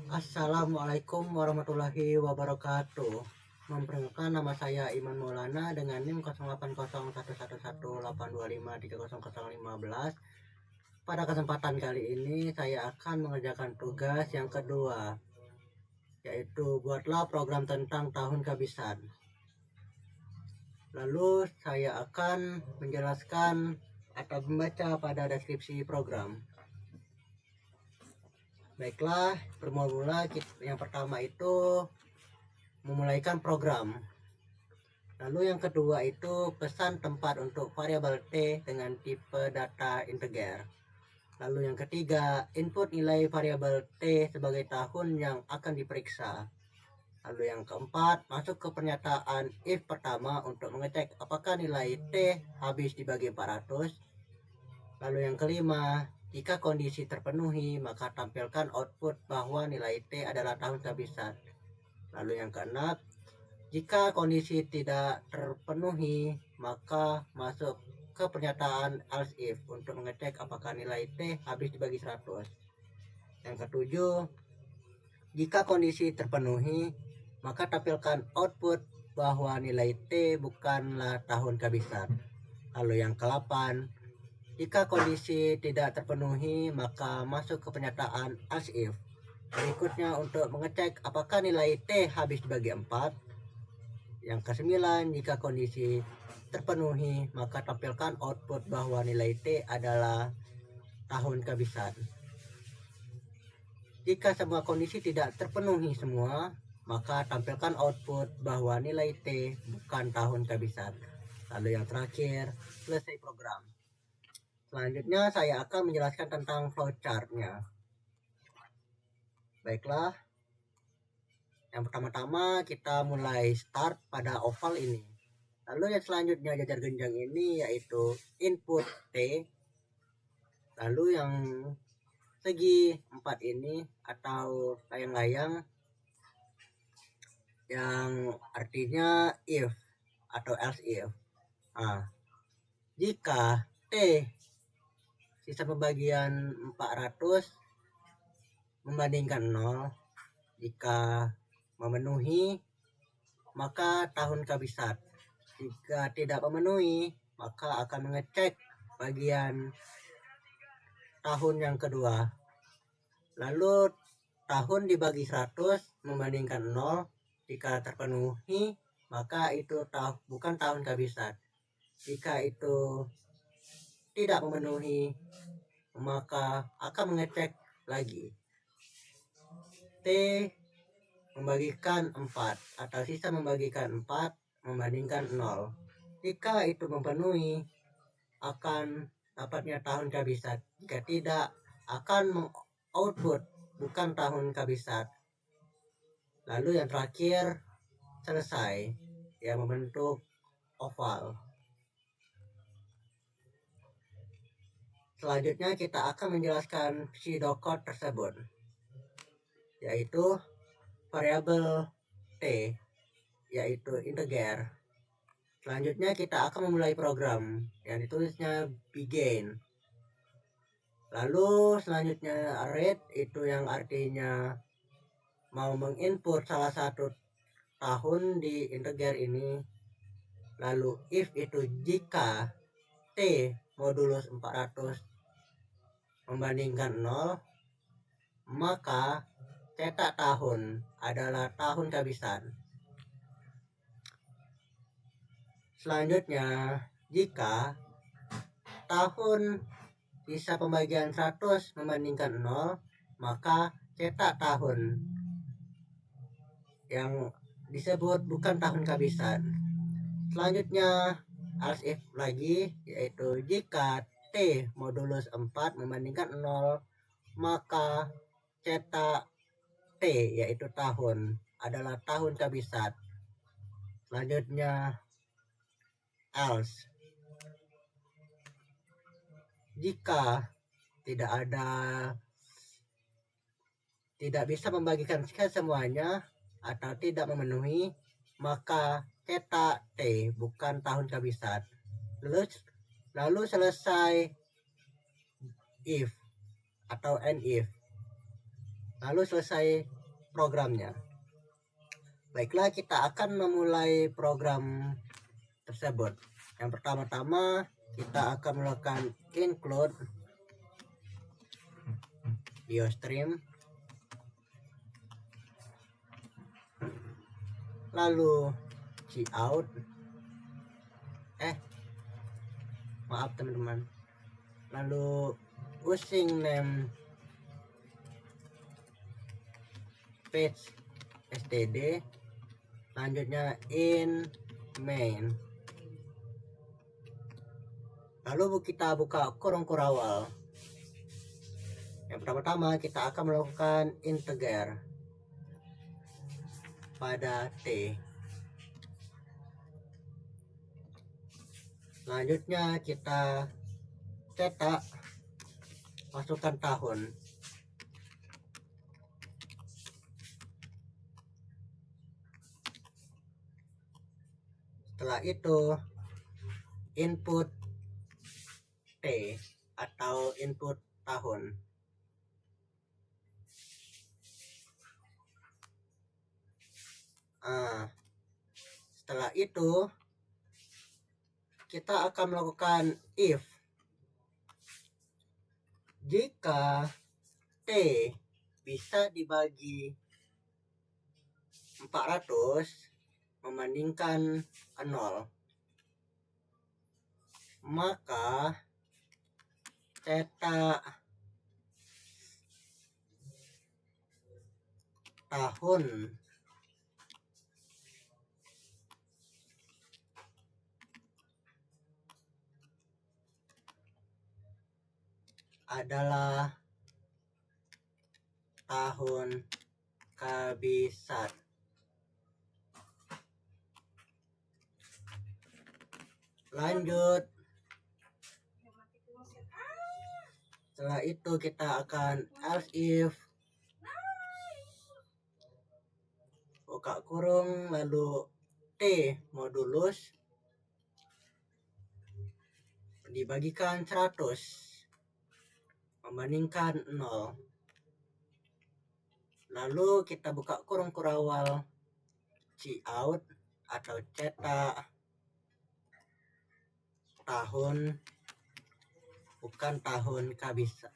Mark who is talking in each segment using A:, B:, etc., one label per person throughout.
A: Assalamualaikum warahmatullahi wabarakatuh. Memperkenalkan, nama saya Iman Maulana dengan NIM 08011182530015. Pada kesempatan kali ini saya akan mengerjakan tugas yang kedua, yaitu buatlah program tentang tahun kehabisan. Lalu saya akan menjelaskan atau membaca pada deskripsi program. Baiklah, bermula yang pertama itu memulaikan program. Lalu yang kedua itu pesan tempat untuk variabel T dengan tipe data integer. Lalu yang ketiga, input nilai variabel T sebagai tahun yang akan diperiksa. Lalu yang keempat, masuk ke pernyataan if pertama untuk mengecek apakah nilai T habis dibagi 400. Lalu yang kelima, jika kondisi terpenuhi maka tampilkan output bahwa nilai T adalah tahun kehabisan. Lalu yang keenam, jika kondisi tidak terpenuhi maka masuk ke pernyataan else if untuk mengecek apakah nilai T habis dibagi 100. Yang ketujuh, jika kondisi terpenuhi maka tampilkan output bahwa nilai T bukanlah tahun kehabisan. Lalu yang ke-8, jika kondisi tidak terpenuhi maka masuk ke pernyataan else if berikutnya untuk mengecek apakah nilai T habis dibagi 4. Yang ke-9, jika kondisi terpenuhi maka tampilkan output bahwa nilai T adalah tahun kehabisan. Jika semua kondisi tidak terpenuhi semua, maka tampilkan output bahwa nilai T bukan tahun kehabisan. Lalu yang terakhir, selesai program. Selanjutnya saya akan menjelaskan tentang flowchart-nya. Baiklah, yang pertama-tama kita mulai start pada oval ini. Lalu yang selanjutnya jajar genjang ini yaitu input T. Lalu yang segi 4 ini atau layang-layang yang artinya if atau else if. Jika T sisa pembagian 400 membandingkan 0, jika memenuhi maka tahun kehabisan. Jika tidak memenuhi maka akan mengecek bagian tahun yang kedua. Lalu tahun dibagi 100 membandingkan 0, jika terpenuhi maka itu bukan tahun kehabisan. Jika itu tidak memenuhi maka akan mengecek lagi. T membagikan 4 atau sisa membagikan 4 membandingkan 0. Jika itu memenuhi akan dapatnya tahun kehabisan. Jika tidak akan output bukan tahun kehabisan. Lalu yang terakhir selesai, yang membentuk oval. Selanjutnya kita akan menjelaskan pseudocode tersebut, yaitu variabel T yaitu integer. Selanjutnya kita akan memulai program yang ditulisnya begin. Lalu selanjutnya read itu yang artinya mau menginput salah satu tahun di integer ini. Lalu if itu jika T modulus 400 membandingkan 0 maka cetak tahun adalah tahun kehabisan. Selanjutnya, jika tahun sisa pembagian 100 membandingkan 0 maka cetak tahun yang disebut bukan tahun kehabisan. Selanjutnya else if lagi, yaitu jika T modulus 4 membandingkan 0 maka cetak T yaitu tahun adalah tahun kehabisan. Selanjutnya else, jika tidak bisa membagikan semuanya atau tidak memenuhi maka cetak T bukan tahun kehabisan. Lalu selesai if atau end if. Lalu selesai programnya. Baiklah, kita akan memulai program tersebut. Yang pertama-tama kita akan melakukan include biostream, lalu cout, maaf teman-teman, lalu using name page std, selanjutnya in main. Lalu kita buka kurung kurawal. Yang pertama-tama kita akan melakukan integer pada T. Selanjutnya kita cetak, masukkan tahun. Setelah itu input T atau input tahun. Setelah itu kita akan melakukan if jika T bisa dibagi 400 membandingkan 0, maka cetak tahun adalah tahun kabisat. Lanjut, setelah itu kita akan else if, buka kurung, lalu T modulus dibagikan 100 membandingkan 0. Lalu kita buka kurung kurawal cout atau cetak tahun, bukan tahun kabisat.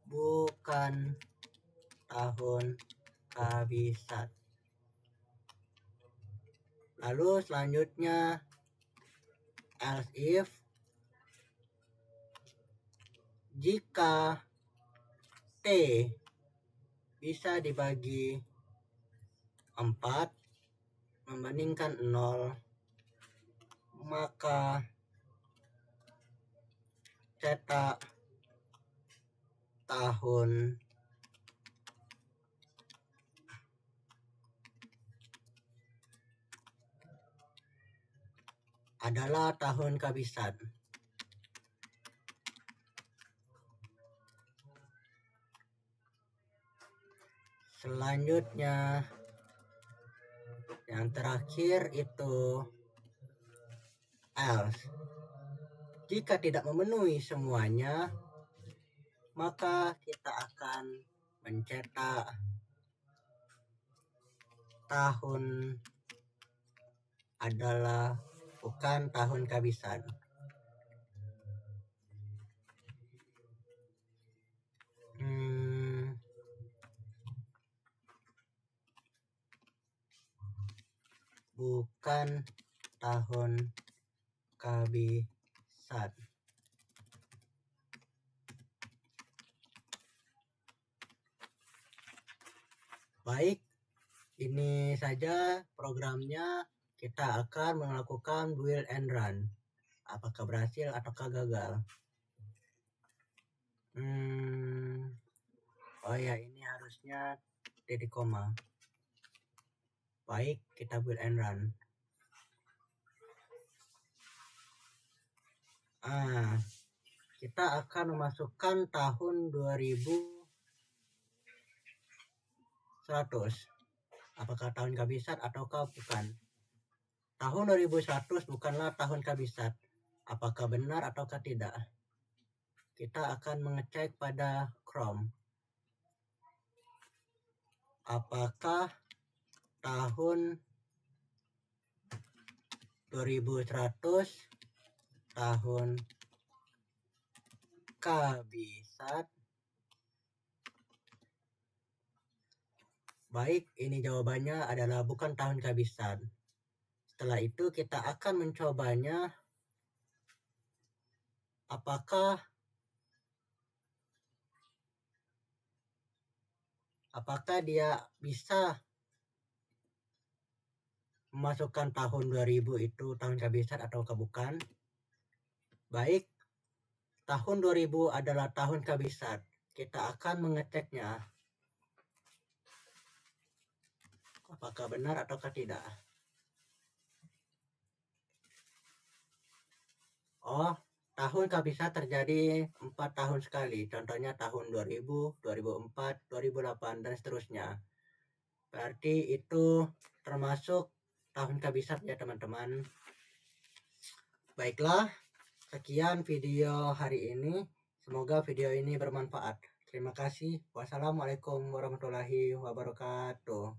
A: Bukan tahun kabisat. Lalu selanjutnya else if jika T bisa dibagi 4 membandingkan 0, maka cetak tahun adalah tahun kabisat. Selanjutnya yang terakhir itu else. Jika tidak memenuhi semuanya, maka kita akan mencetak tahun adalah bukan tahun kabisat. Bukan tahun kabisat. Baik, ini saja programnya. Kita akan melakukan build and run. Apakah berhasil ataukah gagal? Oh ya, ini harusnya titik koma. Baik, kita build and run. Kita akan memasukkan tahun 2100. Apakah tahun kabisat ataukah bukan? Tahun 2100 bukanlah tahun kabisat. Apakah benar ataukah tidak? kita akan mengecek pada Chrome. Apakah tahun 2100 tahun kabisat? Baik, ini jawabannya adalah bukan tahun kabisat. Setelah itu kita akan mencobanya apakah dia bisa memasukkan tahun 2000 itu tahun kabisat atau bukan. Baik, tahun 2000 adalah tahun kabisat. Kita akan mengeceknya apakah benar ataukah tidak. Oh, tahun kabisat terjadi 4 tahun sekali. Contohnya tahun 2000, 2004, 2008 dan seterusnya. Berarti itu termasuk tahun kabisat ya teman-teman. Baiklah, sekian video hari ini. Semoga video ini bermanfaat. Terima kasih. Wassalamualaikum warahmatullahi wabarakatuh.